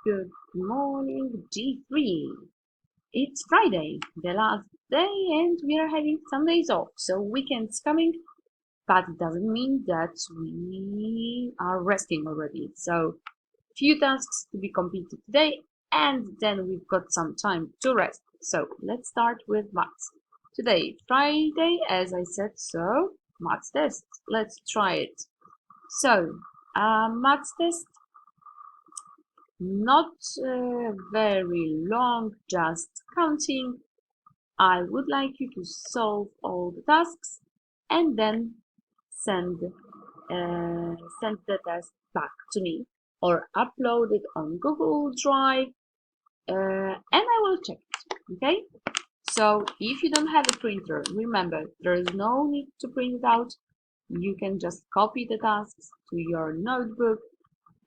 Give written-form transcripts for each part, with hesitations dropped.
Good morning, G3. It's Friday, the last day, and we are having some days off, so weekend's coming, but it doesn't mean that we are resting already. So, few tasks to be completed today, and then we've got some time to rest. So, let's start with maths. Today, Friday, as I said, so maths test. Let's try it. So, maths test. Not very long, just counting. I would like you to solve all the tasks and then send send the test back to me or upload it on Google Drive and I will check it. Okay? So if you don't have a printer, remember there is no need to print it out. You can just copy the tasks to your notebook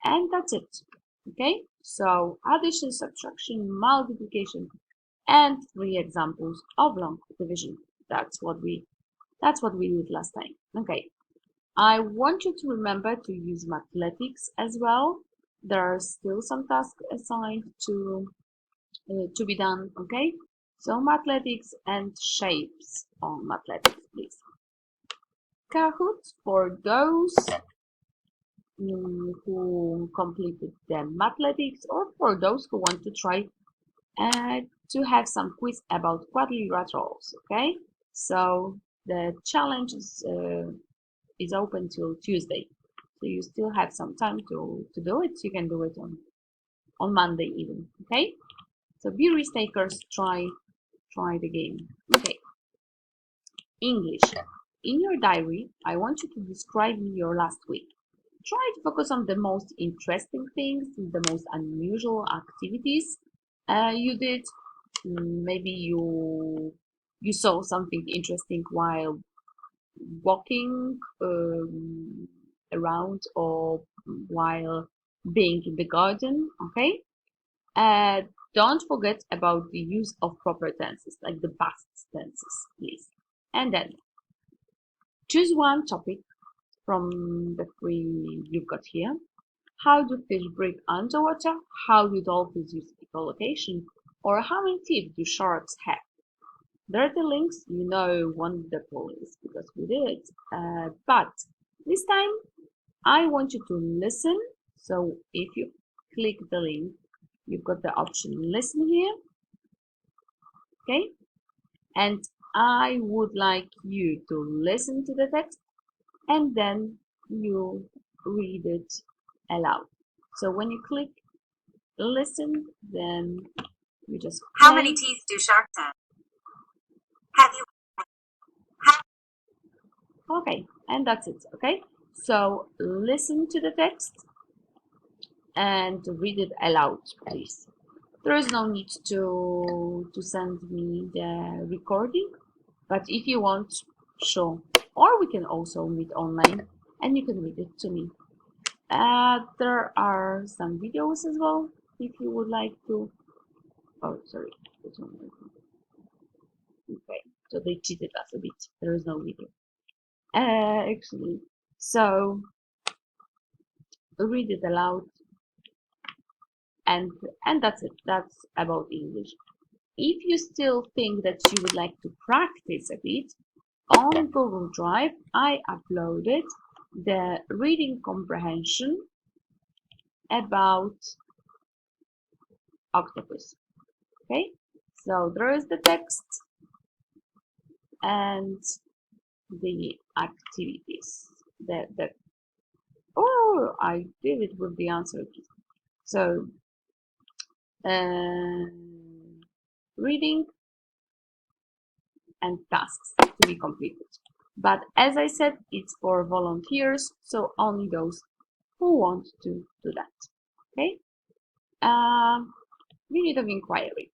and that's it. Okay, so addition, subtraction, multiplication, and 3 examples of long division. That's what we did last time. Okay, I want you to remember to use Mathletics as well. There are still some tasks assigned to be done. Okay, so Mathletics and shapes on Mathletics, please. Kahoot for those who completed the Mathletics or for those who want to try to have some quiz about quadrilaterals. Okay, so the challenge is open till Tuesday, so you still have some time to do it. You can do it on Monday even. Okay, so be risk takers. Try the game. Okay, English. In your diary, I want you to describe your last week. Try to focus on the most interesting things, the most unusual activities you did. Maybe you saw something interesting while walking around or while being in the garden. Okay. Uh, don't forget about the use of proper tenses, like the past tenses, please. And then choose one topic from the three you've got here. How do fish breathe underwater? How do dolphins use echolocation? Or how many teeth do sharks have? There are the links, you know wonderful is because we did it. But this time I want you to listen. So if you click the link, you've got the option listen here. Okay. And I would like you to listen to the text and then you read it aloud. So when you click listen, then you just play. How many teeth do sharks have? Have you? Okay, and that's it. Okay, so listen to the text and read it aloud, please. There is no need to send me the recording, but if you want, sure. Or we can also meet online and you can read it to me. There are some videos as well if you would like to. Oh, sorry. Okay, so they cheated us a bit. There is no video. Actually, so read it aloud and that's it. That's about English. If you still think that you would like to practice a bit, on Google Drive I uploaded the reading comprehension about octopus. Okay, so there is the text and the activities. Oh, I did it with the answer key. So reading and tasks to be completed. But as I said, it's for volunteers, so only those who want to do that. Okay? Minute of inquiry.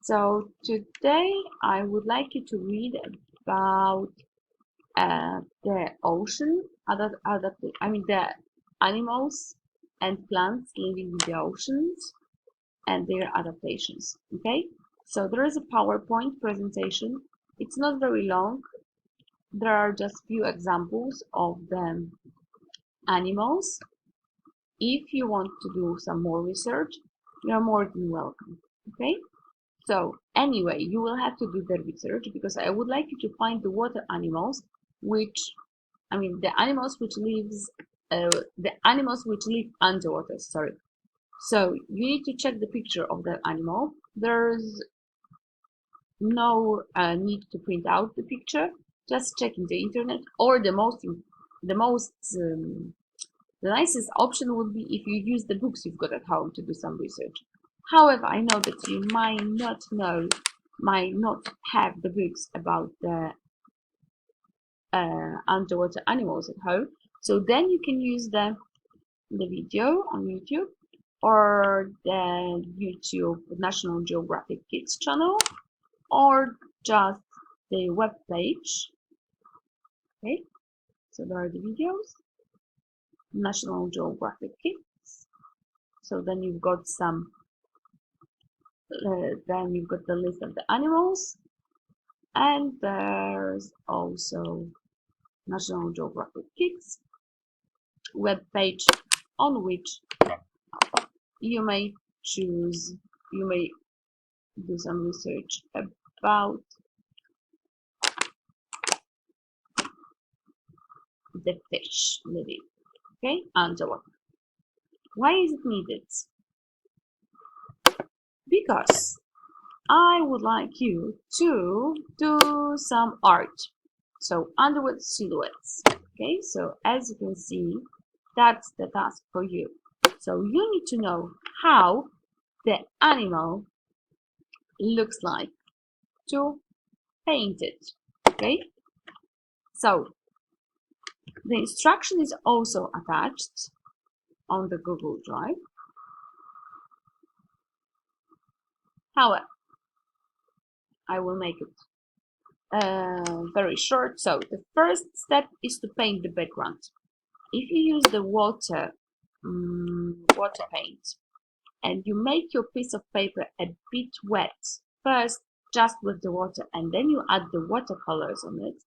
So today I would like you to read about the ocean, the animals and plants living in the oceans and their adaptations. Okay, so there is a PowerPoint presentation. It's not very long. There are just few examples of the animals if you want to do some more research, you're more than welcome. Okay? So anyway, you will have to do the research because I would like you to find the water animals, the animals which live underwater. Sorry. So you need to check the picture of the animal. There's no need to print out the picture. Just check in the internet, or the nicest option would be if you use the books you've got at home to do some research. However, I know that you might not have the books about the underwater animals at home. So then you can use the video on YouTube or the YouTube National Geographic Kids channel or just the web page. Okay, so there are the videos, National Geographic Kids. So then you've got then you've got the list of the animals, and there's also National Geographic Kids web page on which you may do some research about the fish living, okay, underwater. Why is it needed? Because I would like you to do some art. So underwater silhouettes. Okay, so as you can see, that's the task for you. So you need to know how the animal looks like to paint it. Okay, so the instruction is also attached on the Google Drive. However, I will make it very short. So the first step is to paint the background. If you use the water paint and you make your piece of paper a bit wet first, just with the water, and then you add the watercolors on it,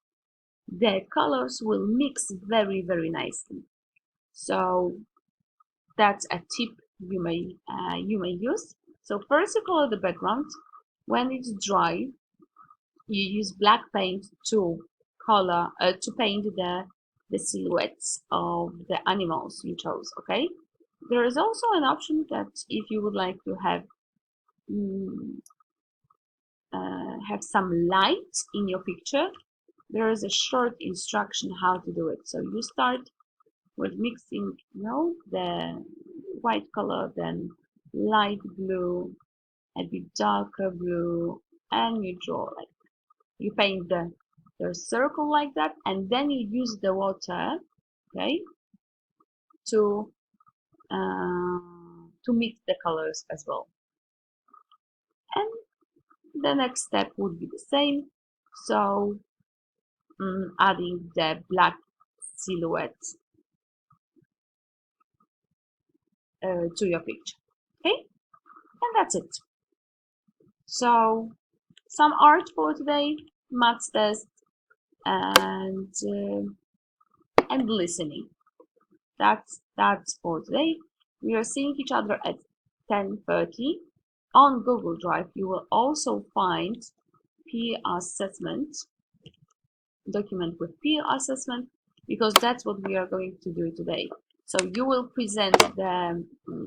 the colors will mix very, very nicely. So that's a tip you may use. So first you color the background. When it's dry, you use black paint to paint the silhouettes of the animals you chose. Okay, there is also an option that if you would like to have some light in your picture, there is a short instruction how to do it. So you start with mixing, the white color, then light blue, a bit darker blue, and you draw you paint the circle like that, and then you use the water, okay, to mix the colors as well. And the next step would be the same. So adding the black silhouette to your picture. Okay, and that's it. So some art for today, maths test, and listening. That's for today. We are seeing each other at 10:30 on Google Drive. You will also find peer assessment document with peer assessment, because that's what we are going to do today. So you will present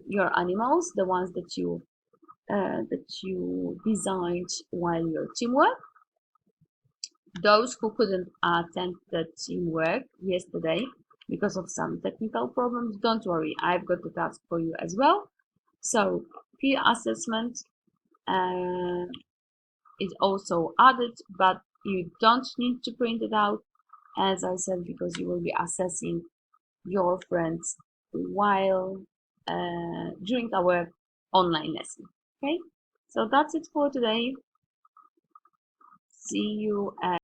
your animals, the ones that you designed while your teamwork. Those who couldn't attend the teamwork yesterday because of some technical problems, don't worry, I've got the task for you as well. So peer assessment is also added, but you don't need to print it out, as I said, because you will be assessing your friends while during our online lesson. Okay, so that's it for today. See you at